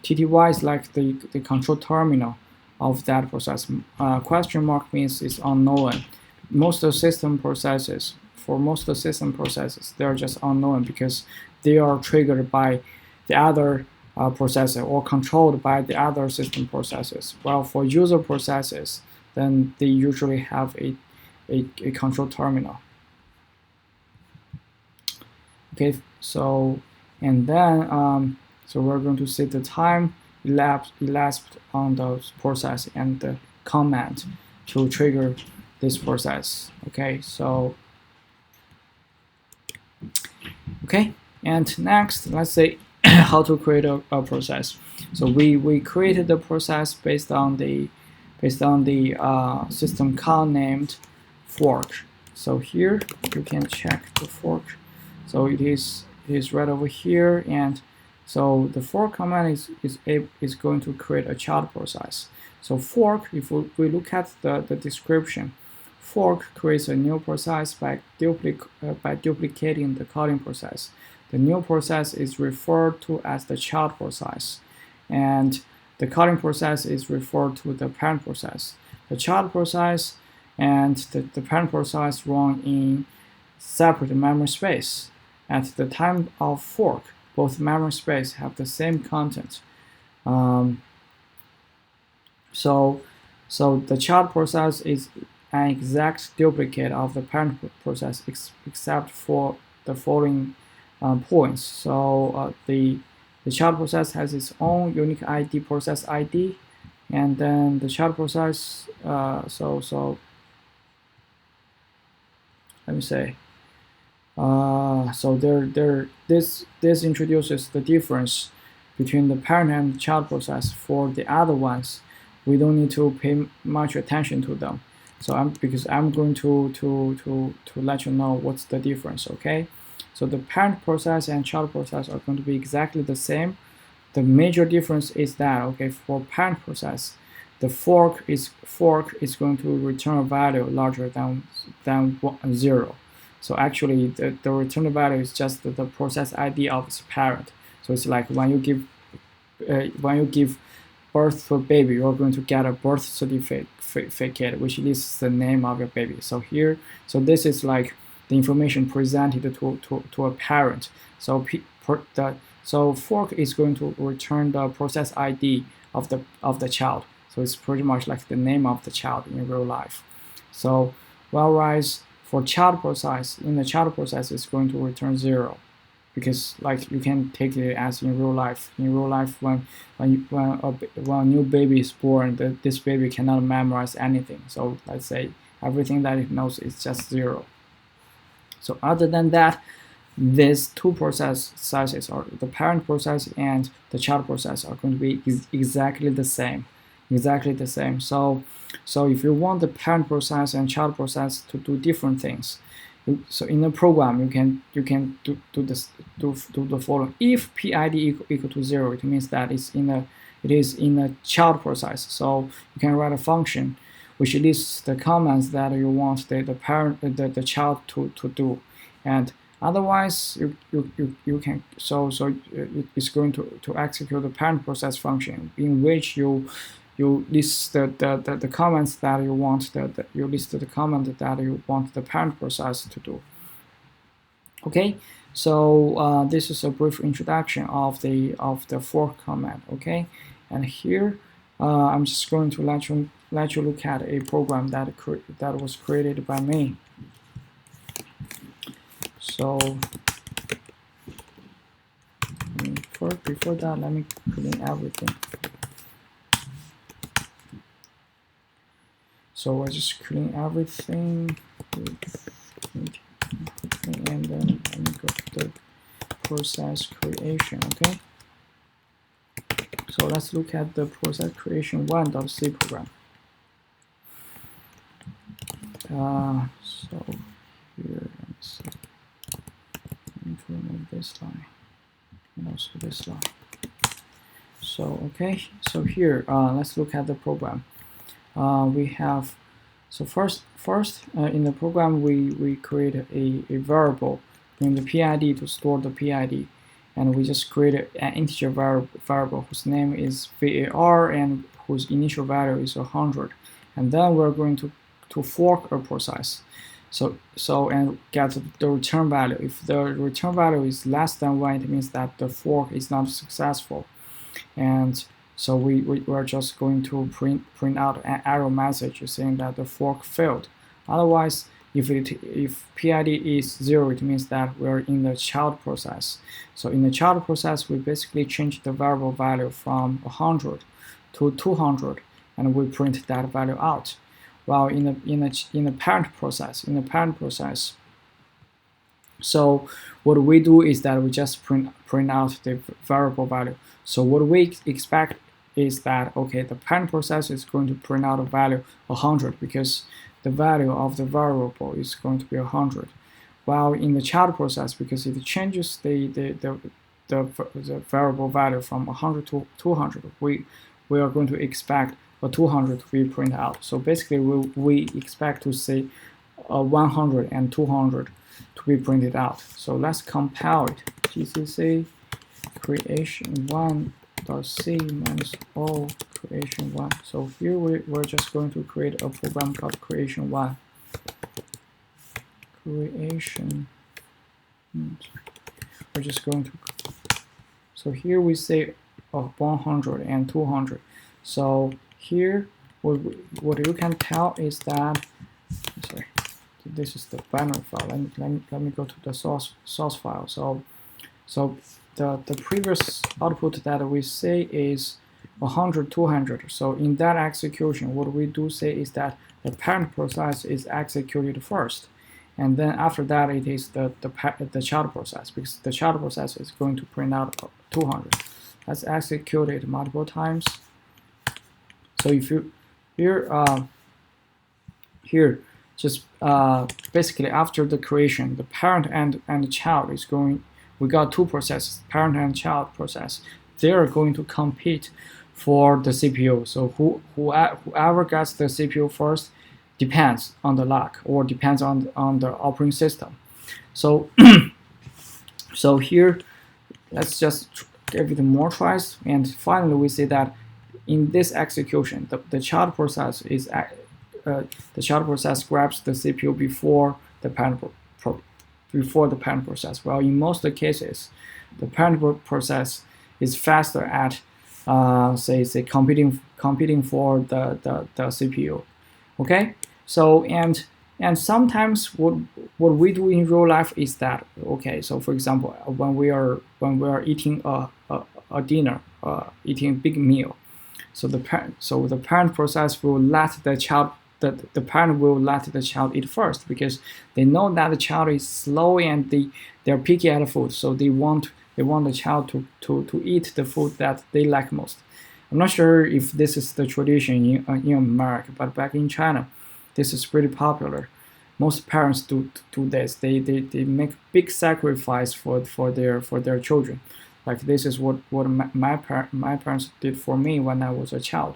TTY is like the control terminal of that process. Question mark means it's unknown. Most of the system processes, they're just unknown because they are triggered by the other processor or controlled by the other system processes. While for user processes, then they usually have a control terminal. Okay, so and then so we're going to see the time elapsed on the process and the command to trigger this process. Okay, so and next, let's say how to create a process. So we created the process based on the system call named fork. So here you can check the fork. So it is right over here, and so the fork command is going to create a child process. So fork, if we look at the description, fork creates a new process by duplicating the calling process. The new process is referred to as the child process, and the calling process is referred to the parent process. The child process and the parent process run in separate memory space. At the time of fork, both memory space have the same content. Um, so, so the child process is an exact duplicate of the parent process, except for the following points. So the child process has its own unique ID, process ID, and then the child process. Let me say. So this introduces the difference between the parent and child process. For the other ones, we don't need to pay much attention to them. So because I'm going to let you know what's the difference. Okay, so the parent process and child process are going to be exactly the same. The major difference is that, okay, for parent process, the fork is going to return a value larger than 0. So actually, the return value is just the process ID of its parent. So it's like when you give birth to a baby, you're going to get a birth certificate, which lists the name of your baby. So this is like the information presented to a parent. So fork is going to return the process ID of the child. So it's pretty much like the name of the child in real life. So whereas for child process, in the child process, it's going to return 0, because like you can take it as in real life. In real life, when a new baby is born, this baby cannot memorize anything. So let's say everything that it knows is just 0. So other than that, these two processes, are the parent process and the child process, are going to be exactly the same. So if you want the parent process and child process to do different things, so in the program you can do the following. If PID equal to 0, it means that it is in a child process. So you can write a function which lists the commands that you want the child to do, and otherwise you can it's going to execute the parent process function, in which you list the comments that you want you list the comment that you want the parent process to do. Okay, so this is a brief introduction of the fork command. Okay, and here I'm just going to let you look at a program that was created by me. So before that, let me clean everything. So I just clean everything, and then let me go to the process creation. Okay, so let's look at the process creation 1.c program. So here, let me see. I need to remove this line and also this line. So okay, so here let's look at the program. We have, so first in the program we create a variable in the PID to store the PID, and we just create an integer variable whose name is var and whose initial value is 100, and then we're going to fork a process. So and get the return value. If the return value is less than 1, it means that the fork is not successful, and so we're just going to print out an error message saying that the fork failed. Otherwise, if PID is 0, it means that we're in the child process. So in the child process, we basically change the variable value from 100 to 200, and we print that value out. While in the parent process, so what we do is that we just print out the variable value. So what we expect is that, okay, the parent process is going to print out a value 100 because the value of the variable is going to be 100. While in the child process, because it changes the variable value from 100 to 200, we are going to expect or 200 to be printed out. So basically, we expect to see 100 and 200 to be printed out. So let's compile it. GCC creation1.c minus all creation1. So here we're just going to create a program called creation1. Creation. We're just going to. So here we say 100 and 200. So here what you can tell is that, sorry, this is the binary file. Let me go to the source file. So the previous output that we say is 100, 200. So in that execution, what we do say is that the parent process is executed first, and then after that it is the child process, because the child process is going to print out 200. Let's execute it multiple times. So if you here just basically after the creation, the parent and the child is going. We got two processes, parent and child process. They are going to compete for the CPU. So whoever gets the CPU first depends on the luck, or depends on the operating system. So so here, let's just give it more tries, and finally we see that in this execution, the child process is the child process grabs the CPU before the parent process. Well, in most cases, the parent process is faster at say competing for the CPU. Okay, so and sometimes what we do in real life is that, okay, so for example, when we are eating a dinner, eating a big meal, so the parent process will let the child. The parent will let the child eat first, because they know that the child is slow and they're picky at food, so they want the child to eat the food that they like most. I'm not sure if this is the tradition in America, but back in China, this is pretty popular. Most parents do this. They make big sacrifice for their children. Like this is what my parents did for me when I was a child.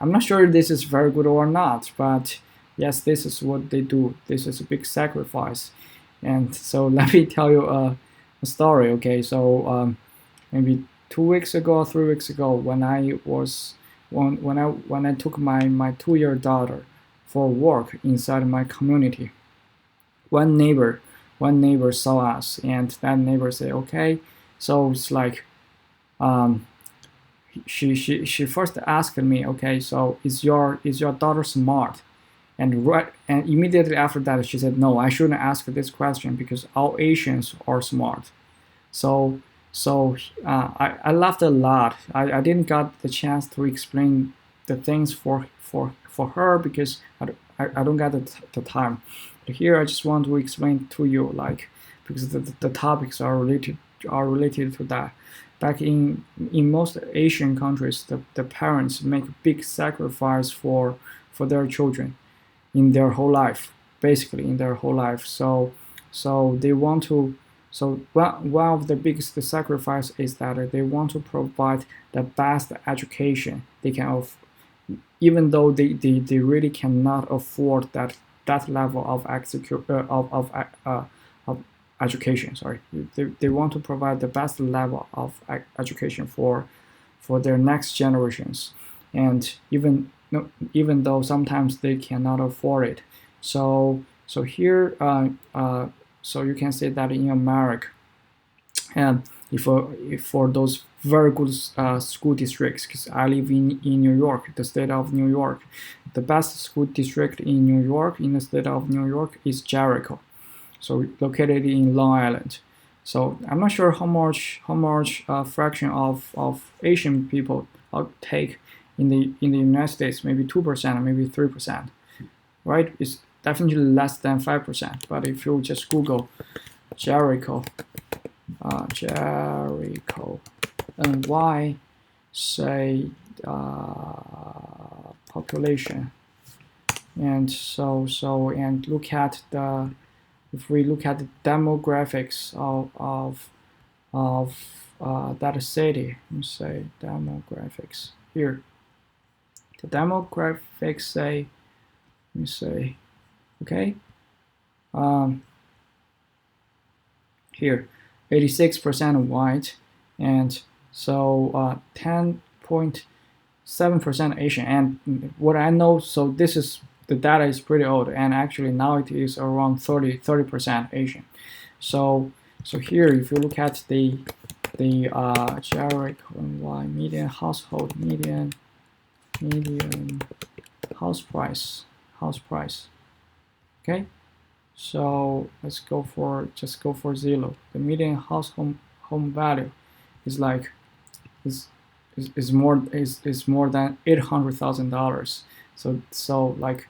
I'm not sure if this is very good or not, but yes, this is what they do. This is a big sacrifice. And so let me tell you a story. Okay, so maybe 2 weeks ago, 3 weeks ago, when I took my 2-year daughter for work inside my community, one neighbor saw us, and that neighbor said, okay, so it's like she first asked me, okay, so is your daughter smart? And immediately after that, she said, no, I shouldn't ask this question because all Asians are smart. So I laughed a lot. I didn't got the chance to explain the things for her, because I don't get the time. But here I just want to explain to you, like, because the topics are related to that. Back in most Asian countries, the parents make big sacrifice for their children in their whole life, basically in their whole life. So they want to. So one of the biggest sacrifice is that they want to provide the best education they can, even though they really cannot afford that level of education. Sorry, they want to provide the best level of education for their next generations, and even though sometimes they cannot afford it. So here, so you can say that in America, and if for those very good school districts, because I live in New York, the state of New York, the best school district in New York, in the state of New York, is Jericho, so located in Long Island. So I'm not sure how much fraction of Asian people take in the United States, maybe 2%, maybe 3%, right? It's definitely less than 5%. But if you just Google Jericho, and why say population, and and look at the, if we look at the demographics of that city, let's say demographics here, The demographics say, let me say, okay, um, here, 86% white, and so 10.7% Asian. And what I know, so this is the data is pretty old, and actually now it is around 30% Asian. So here, if you look at the generic median household median house price, okay. So let's go for Zillow. The median home value is like is more than $800,000. So like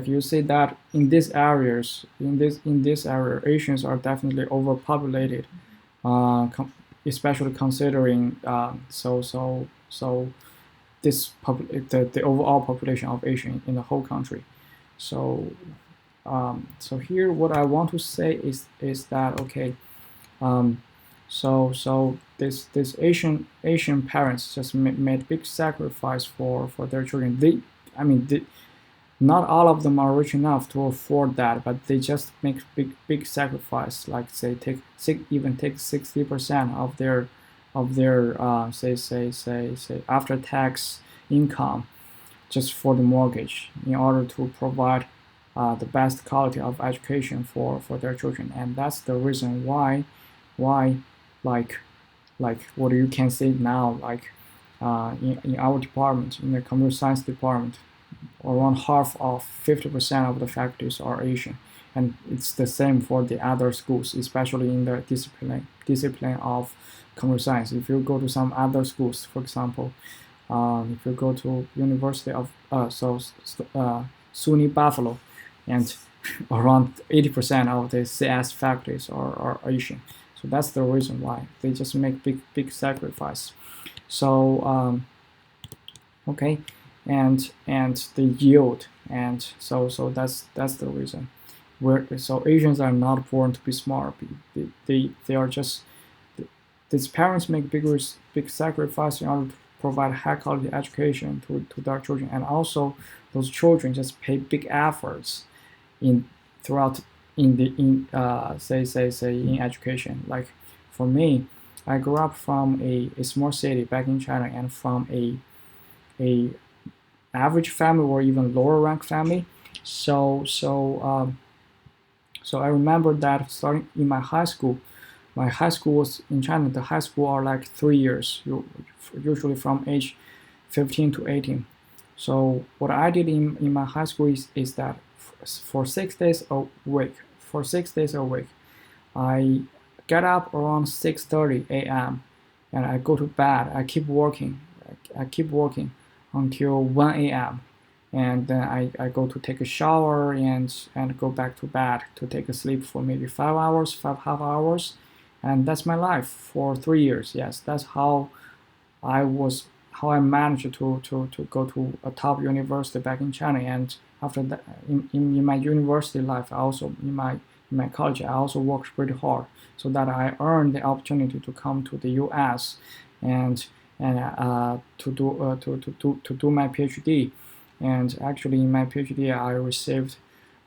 you see that in these areas, in this area, Asians are definitely overpopulated, especially considering the overall population of Asian in the whole country. So so here, what I want to say is that, okay, so this Asian parents just made big sacrifice for their children. Not all of them are rich enough to afford that, but they just make big sacrifice. Like say even take 60% of their say after tax income just for the mortgage in order to provide the best quality of education for their children. And that's the reason why like what you can see now, like in our department, in the computer science department, around half of 50% of the faculties are Asian. And it's the same for the other schools, especially in the discipline of computer science. If you go to some other schools, for example, if you go to University of SUNY Buffalo, and around 80% of the CS faculties are Asian. So that's the reason why they just make big sacrifice. So okay, and the yield, and so that's the reason. So Asians are not born to be smart. They are just, these parents make big sacrifice in order to provide high quality education to their children, and also those children just pay big efforts in throughout in say in education. Like for me, I grew up from a small city back in China, and from a average family or even lower rank family. So I remember that starting in my high school was in China. The high school are like 3 years, usually from age 15 to 18. So what I did in my high school is that for 6 days a week, I get up around 6:30 a.m. and I go to bed. I keep working. I keep working until 1 a.m. And then I go to take a shower and go back to bed to take a sleep for maybe 5 hours, 5.5 hours. And that's my life for 3 years. Yes, that's how I managed to go to a top university back in China. And after that, in my university life, I also in my college, I also worked pretty hard so that I earned the opportunity to come to the U.S. and to do my PhD. And actually, in my PhD, I received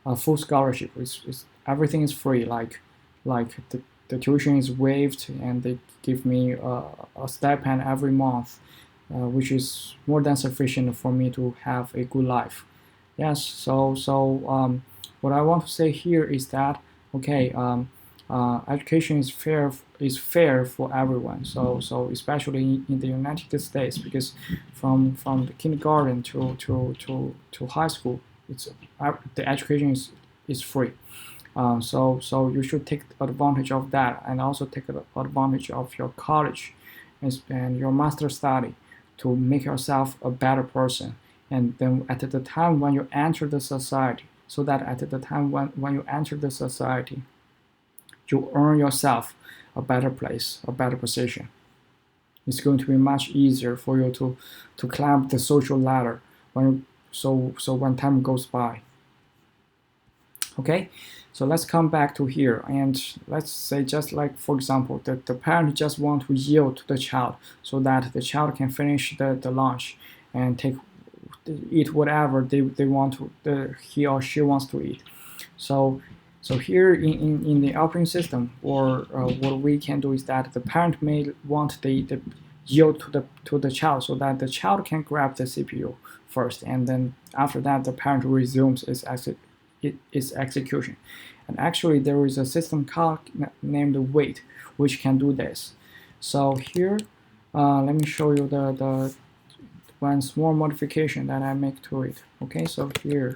a full scholarship. Everything is free. Like the tuition is waived, and they give me a stipend every month, which is more than sufficient for me to have a good life. Yes. What I want to say here is that, okay, education is fair for everyone. So especially in the United States, because from the kindergarten to high school, it's the education is free. So you should take advantage of that, and also take advantage of your college and your master study to make yourself a better person. And then at the time when you enter the society, so that at the time when you enter the society, you earn yourself a better place, a better position. It's going to be much easier for you to climb the social ladder when time goes by. Okay, so let's come back to here, and let's say, just like for example, the parent just want to yield to the child so that the child can finish the lunch and eat whatever they want to, he or she wants to eat. So here in the operating system, or what we can do is that the parent may want the yield to the child, so that the child can grab the CPU first, and then after that the parent resumes its execution. And actually there is a system call named wait which can do this. So here let me show you the one small modification that I make to it. Okay, so here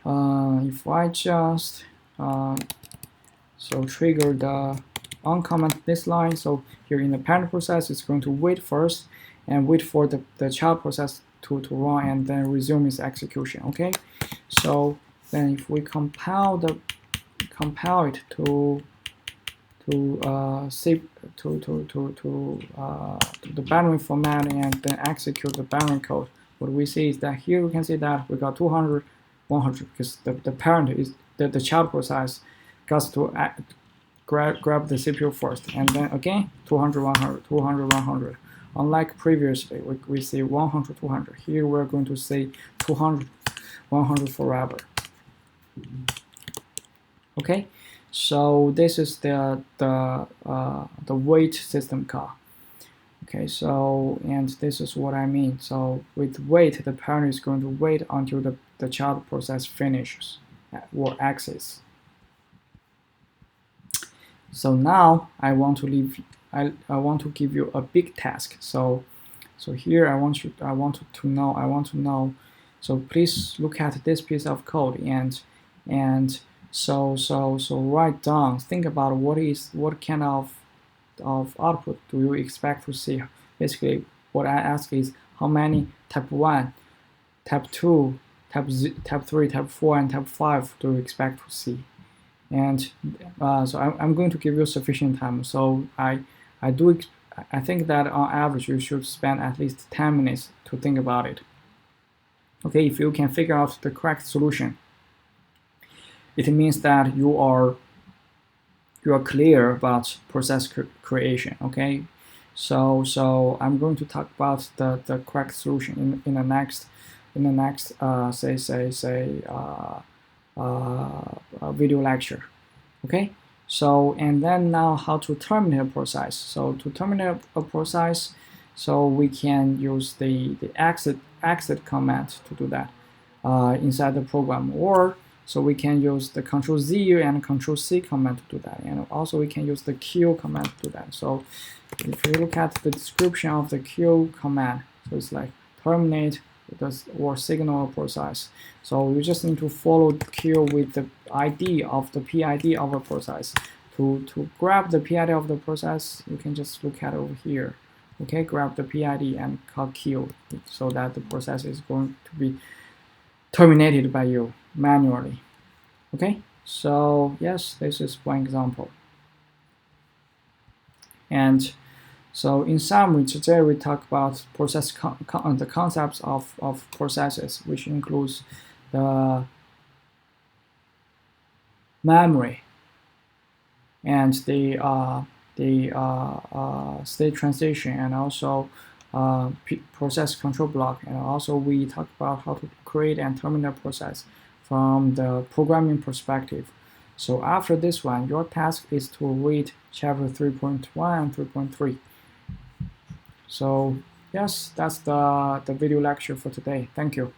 if I just so trigger the uncomment this line, so here in the parent process it's going to wait first and wait for the child process to run and then resume its execution. Okay, so then if we compile it to save to the binary format and then execute the binary code, what we see is that here we can see that we got 200 100 because the parent is the child process got to grab the CPU first, and then again 200 100 200 100. Unlike previously we see 100 200, here we're going to say 200 100 forever. Okay, so this is the wait system call. Okay, so and this is what I mean. So with wait, the parent is going to wait until the child process finishes or exits. So now I want to give you a big task. So here I want to know. So please look at this piece of code and so write down. Think about what kind of output do you expect to see. Basically, what I ask is how many type 1, type 2, type 3, type 4, and type 5 do you expect to see. And so I'm going to give you sufficient time. So I think that on average you should spend at least 10 minutes to think about it. Okay, if you can figure out the correct solution, it means that you are clear about process creation. Okay, so I'm going to talk about the correct solution in the next video lecture. Okay, so and then now how to terminate a process. So to terminate a process, so we can use the exit command to do that inside the program, or so we can use the Ctrl+Z and Ctrl+C command to do that, and also we can use the kill command to do that. So if you look at the description of the kill command, so it's like terminate or signal a process. So you just need to follow the kill with the ID of the PID of a process. To grab the PID of the process, you can just look at over here. Okay, grab the PID and call kill, so that the process is going to be terminated by you manually. Okay, so yes, this is one example. And so in summary, today we talk about the concepts of processes, which includes the memory and the state transition, and also process control block. And also we talk about how to create and terminate a process from the programming perspective. So after this one, your task is to read chapter 3.1 and 3.3. So yes, that's the video lecture for today. Thank you.